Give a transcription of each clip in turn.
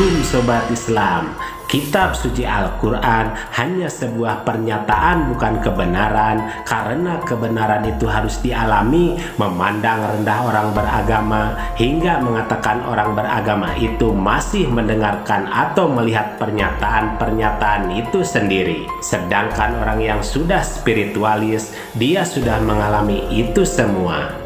Assalamualaikum Sobat Islam. Kitab suci Al-Quran hanya sebuah pernyataan, bukan kebenaran. Karena kebenaran itu harus dialami. Memandang rendah orang beragama hingga mengatakan orang beragama itu masih mendengarkan atau melihat pernyataan-pernyataan itu sendiri. Sedangkan orang yang sudah spiritualis, dia sudah mengalami itu semua.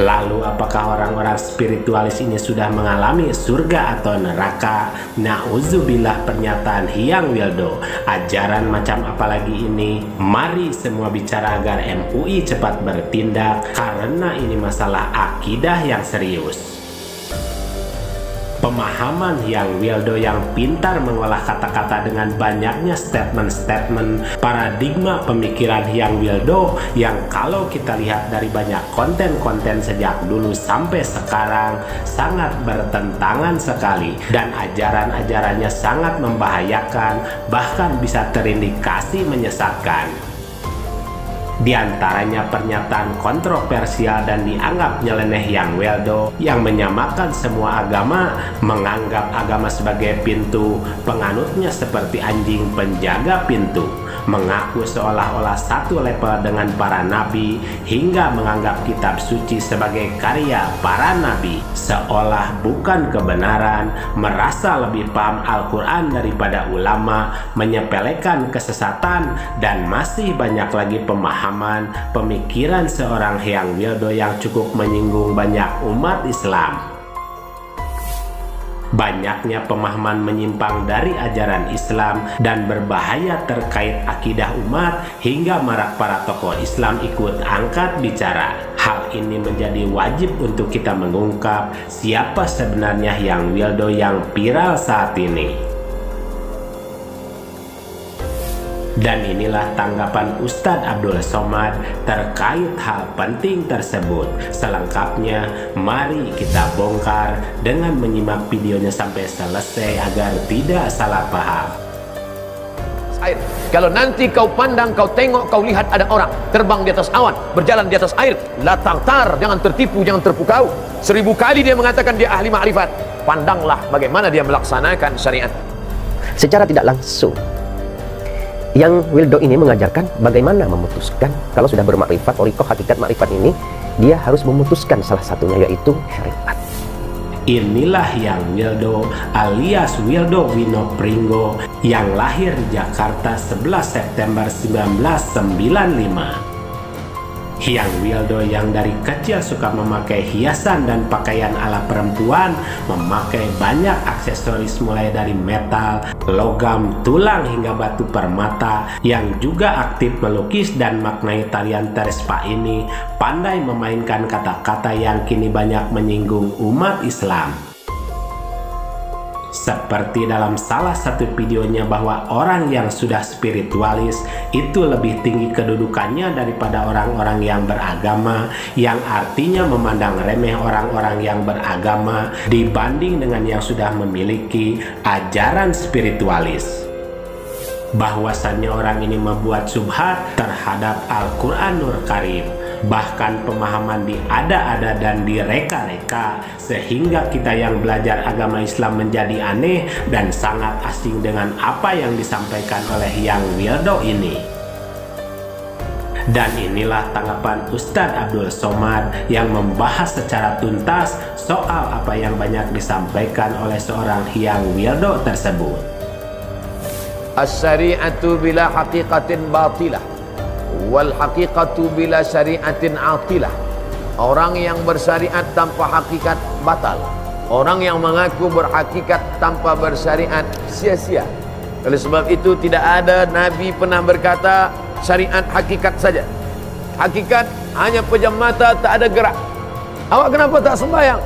Lalu apakah orang-orang spiritualis ini sudah mengalami surga atau neraka? Nauzubillah, pernyataan Hyang Wildo. Ajaran macam apa lagi ini? Mari semua bicara agar MUI cepat bertindak, karena ini masalah akidah yang serius. Pemahaman Hyang Wildo yang pintar mengolah kata-kata dengan banyaknya statement-statement, paradigma pemikiran Hyang Wildo yang kalau kita lihat dari banyak konten-konten sejak dulu sampai sekarang sangat bertentangan sekali, dan ajaran-ajarannya sangat membahayakan, bahkan bisa terindikasi menyesatkan. Di antaranya pernyataan kontroversial dan dianggap nyeleneh Hyang Wildo yang menyamakan semua agama, menganggap agama sebagai pintu, penganutnya seperti anjing penjaga pintu, mengaku seolah-olah satu level dengan para nabi, hingga menganggap kitab suci sebagai karya para nabi, seolah bukan kebenaran, merasa lebih paham Al-Quran daripada ulama, menyepelekan kesesatan, dan masih banyak lagi pemikiran seorang Hyang Wildo yang cukup menyinggung banyak umat Islam. Banyaknya pemahaman menyimpang dari ajaran Islam dan berbahaya terkait akidah umat, hingga marak para tokoh Islam ikut angkat bicara. Hal ini menjadi wajib untuk kita mengungkap siapa sebenarnya Hyang Wildo yang viral saat ini. Dan inilah tanggapan Ustadz Abdul Somad terkait hal penting tersebut. Selengkapnya mari kita bongkar dengan menyimak videonya sampai selesai agar tidak salah paham. Air. Kalau nanti kau pandang, kau tengok, kau lihat ada orang terbang di atas awan, berjalan di atas air, la tartar, jangan tertipu, jangan terpukau. 1000 kali dia mengatakan dia ahli ma'rifat. Pandanglah bagaimana dia melaksanakan syariat. Secara tidak langsung Hyang Wildo ini mengajarkan bagaimana memutuskan. Kalau sudah bermakrifat, orikoh hakikat makrifat ini, dia harus memutuskan salah satunya, yaitu syariat. Inilah Hyang Wildo alias Wildo Wino Pringgo yang lahir di Jakarta 11 September 1995. Hyang Wildo yang dari kecil suka memakai hiasan dan pakaian ala perempuan, memakai banyak aksesoris mulai dari metal, logam, tulang hingga batu permata, yang juga aktif melukis dan maknai tarian Terespa ini, pandai memainkan kata-kata yang kini banyak menyinggung umat Islam. Seperti dalam salah satu videonya bahwa orang yang sudah spiritualis itu lebih tinggi kedudukannya daripada orang-orang yang beragama, yang artinya memandang remeh orang-orang yang beragama dibanding dengan yang sudah memiliki ajaran spiritualis. Bahwasannya orang ini membuat syubhat terhadap Al-Quranul Karim, bahkan pemahaman diada-ada dan direka-reka, sehingga kita yang belajar agama Islam menjadi aneh dan sangat asing dengan apa yang disampaikan oleh Hyang Wildo ini. Dan inilah tanggapan Ustadz Abdul Somad yang membahas secara tuntas soal apa yang banyak disampaikan oleh seorang Hyang Wildo tersebut. As-syari'atu bila haqiqatin batilah, wal haqiqatu bila syari'atin atilah. Orang yang bersyariat tanpa hakikat batal. Orang yang mengaku berhakikat tanpa bersyariat sia-sia. Oleh sebab itu tidak ada Nabi pernah berkata syariat hakikat saja. Hakikat hanya pejam mata, tak ada gerak. Awak kenapa tak sembahyang?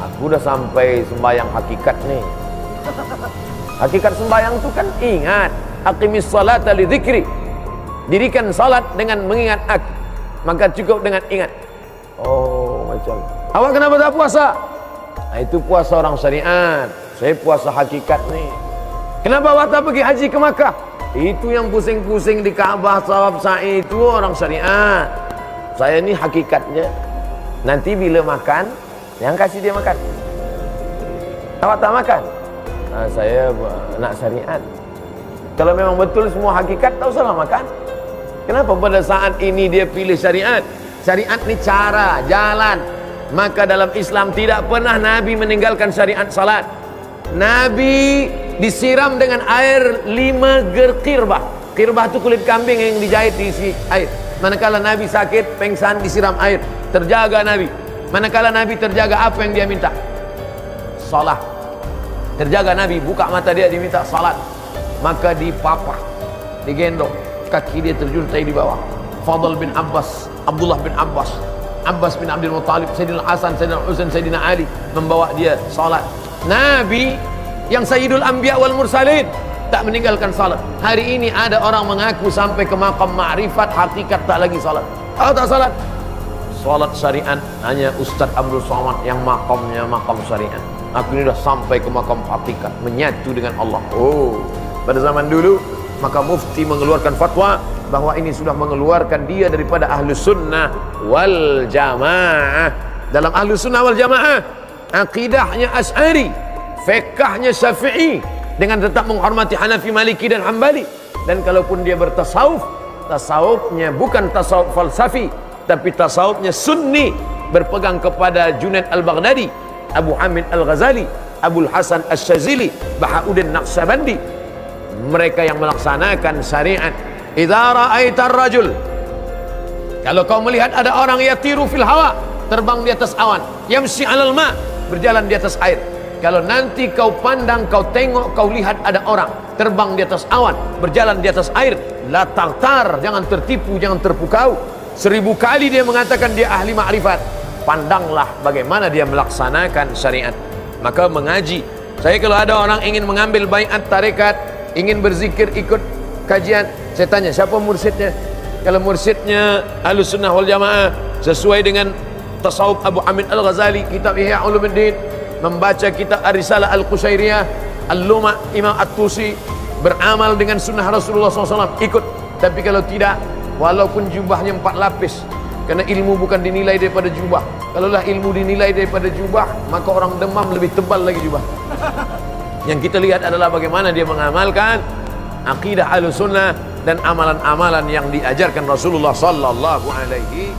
Aku dah sampai sembahyang hakikat nih. Hakikat sembahyang itu kan ingat, aqimis salata li dzikri. Dirikan salat dengan mengingat aku, maka cukup dengan ingat. Oh, macam. Awak kenapa tak puasa? Nah, itu puasa orang syariat. Saya puasa hakikat nih. Kenapa awak tak pergi haji ke Makkah? Itu yang pusing-pusing di Ka'bah sawab sa'i itu orang syariat. Saya ini hakikatnya. Nanti bila makan, Yang kasih dia makan. Awak tak makan? Saya nak syariat. Kalau memang betul semua hakikat, tak usahlah makan. Kenapa pada saat ini dia pilih syariat? Syariat ni cara, jalan. Maka dalam Islam tidak pernah Nabi meninggalkan syariat salat. Nabi disiram dengan air 5 ger qirbah. Qirbah itu kulit kambing yang dijahit diisi air. Manakala Nabi sakit, pengsan, disiram air. Terjaga Nabi. Manakala Nabi terjaga, apa yang dia minta? Salat. Terjaga Nabi, buka mata dia, diminta salat. Maka dipapah, digendong, kaki dia terjuntai di bawah. Fadl bin Abbas, Abdullah bin Abbas, Abbas bin Abdul Muttalib, Sayyidina Hasan, Sayyidina Husain, Sayyidina Ali membawa dia salat. Nabi yang Sayyidul Anbiya wal Mursalin tak meninggalkan salat. Hari ini ada orang mengaku sampai ke makam ma'rifat, hakikat tak lagi salat. Oh, tak salat. Salat syariat hanya Ustaz Abdul Somad yang makamnya makam syariat. Aku ini dah sampai ke makam hakikat, menyatu dengan Allah. Oh, pada zaman dulu maka mufti mengeluarkan fatwa bahwa ini sudah mengeluarkan dia daripada Ahlus Sunnah wal Jamaah. Dalam Ahlus Sunnah wal Jamaah, akidahnya Asy'ari, fiqhnya Syafi'i, dengan tetap menghormati Hanafi, Maliki dan Hambali. Dan kalaupun dia bertasawuf, tasawufnya bukan tasawuf falsafi, tapi tasawufnya sunni, berpegang kepada Junaid al-Baghdadi, Abu Hamid al-Ghazali, Abul Hasan al-Shazili, Bahauddin Naqsyabandi. Mereka yang melaksanakan syariat. Idza ra'aitar rajul, kalau kau melihat ada orang yatiru fil hawa, terbang di atas awan, yamsi 'alal ma, berjalan di atas air. Kalau nanti kau pandang, kau tengok, kau lihat ada orang terbang di atas awan, berjalan di atas air, la taghtar, jangan tertipu, jangan terpukau. 1000 kali dia mengatakan dia ahli ma'rifat, pandanglah bagaimana dia melaksanakan syariat. Maka mengaji. Saya kalau ada orang ingin mengambil baiat tarekat, ingin berzikir ikut kajian, saya tanya siapa mursyidnya. Kalau mursyidnya Ahlus Sunnah wal Jamaah sesuai dengan tasawuf Abu Hamid al-Ghazali, kitab Ihya Ulumuddin, membaca kitab Ar-Risalah Al-Qushairiyah, Al-Luma' Imam At-Tusi, beramal dengan sunnah Rasulullah SAW, ikut. Tapi kalau tidak, walaupun jubahnya 4 lapis, karena ilmu bukan dinilai daripada jubah. Kalaulah ilmu dinilai daripada jubah, maka orang demam lebih tebal lagi jubah. Yang kita lihat adalah bagaimana dia mengamalkan akidah Ahlussunnah dan amalan-amalan yang diajarkan Rasulullah sallallahu alaihi.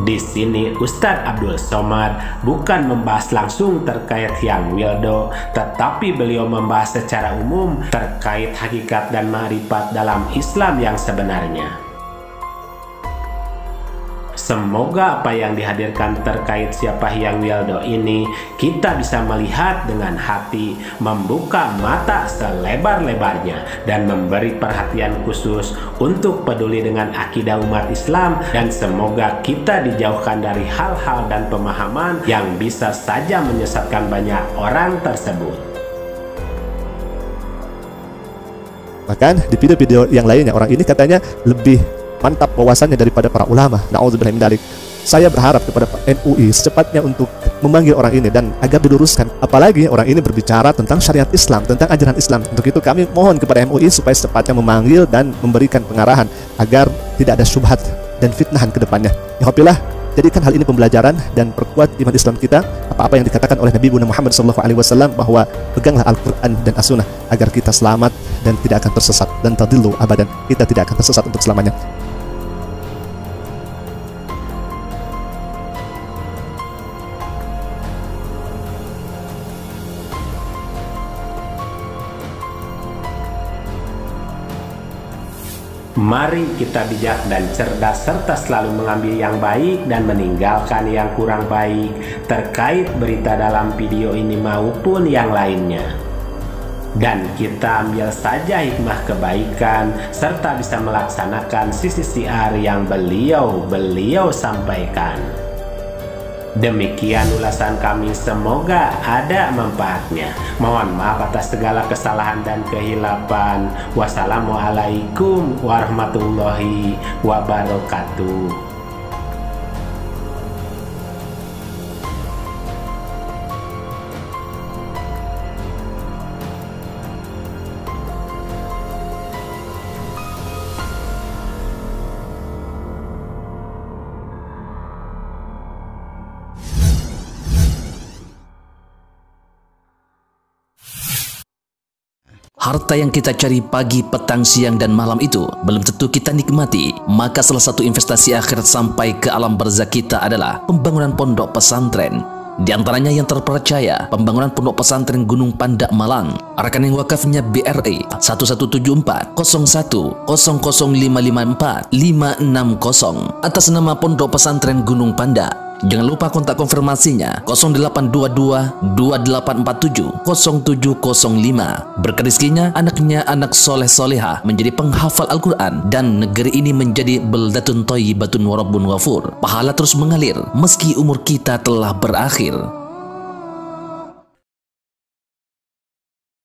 Di sini Ustadz Abdul Somad bukan membahas langsung terkait Hyang Wildo, tetapi beliau membahas secara umum terkait hakikat dan ma'rifat dalam Islam yang sebenarnya. Semoga apa yang dihadirkan terkait siapa Hyang Wildo ini kita bisa melihat dengan hati, membuka mata selebar-lebarnya, dan memberi perhatian khusus untuk peduli dengan akidah umat Islam. Dan semoga kita dijauhkan dari hal-hal dan pemahaman yang bisa saja menyesatkan banyak orang tersebut. Bahkan di video-video yang lainnya, orang ini katanya lebih mantap wawasannya daripada para ulama. Na'udzubillah min dzalik. Saya berharap kepada MUI secepatnya untuk memanggil orang ini dan agar diluruskan. Apalagi orang ini berbicara tentang syariat Islam, tentang ajaran Islam. Untuk itu kami mohon kepada MUI supaya secepatnya memanggil dan memberikan pengarahan agar tidak ada syubhat dan fitnahan ke depannya. Ya Rabbillah, jadikan hal ini pembelajaran dan perkuat iman Islam kita. Apa-apa yang dikatakan oleh Nabi Muhammad SAW bahwa peganglah Al-Quran dan As-Sunnah agar kita selamat dan tidak akan tersesat, dan tadillu abadan, kita tidak akan tersesat untuk selamanya. Mari kita bijak dan cerdas serta selalu mengambil yang baik dan meninggalkan yang kurang baik terkait berita dalam video ini maupun yang lainnya. Dan kita ambil saja hikmah kebaikan serta bisa melaksanakan sisi siar yang beliau sampaikan. Demikian ulasan kami, semoga ada manfaatnya. Mohon maaf atas segala kesalahan dan kehilapan. Wassalamualaikum warahmatullahi wabarakatuh. harta yang kita cari pagi, petang, siang, dan malam itu belum tentu kita nikmati. Maka salah satu investasi akhirat sampai ke alam barzakh kita adalah pembangunan pondok pesantren. Di antaranya yang terpercaya, pembangunan pondok pesantren Gunung Panda Malang. Rekening wakafnya BRI 1174 01 00 554 560 atas nama Pondok Pesantren Gunung Panda. Jangan lupa kontak konfirmasinya 0822 2847 0705. Berkah rezekinya, anaknya anak soleh soleha menjadi penghafal Al-Quran dan negeri ini menjadi beldatun thayyibatun wa rabbun ghafur. Pahala terus mengalir meski umur kita telah berakhir.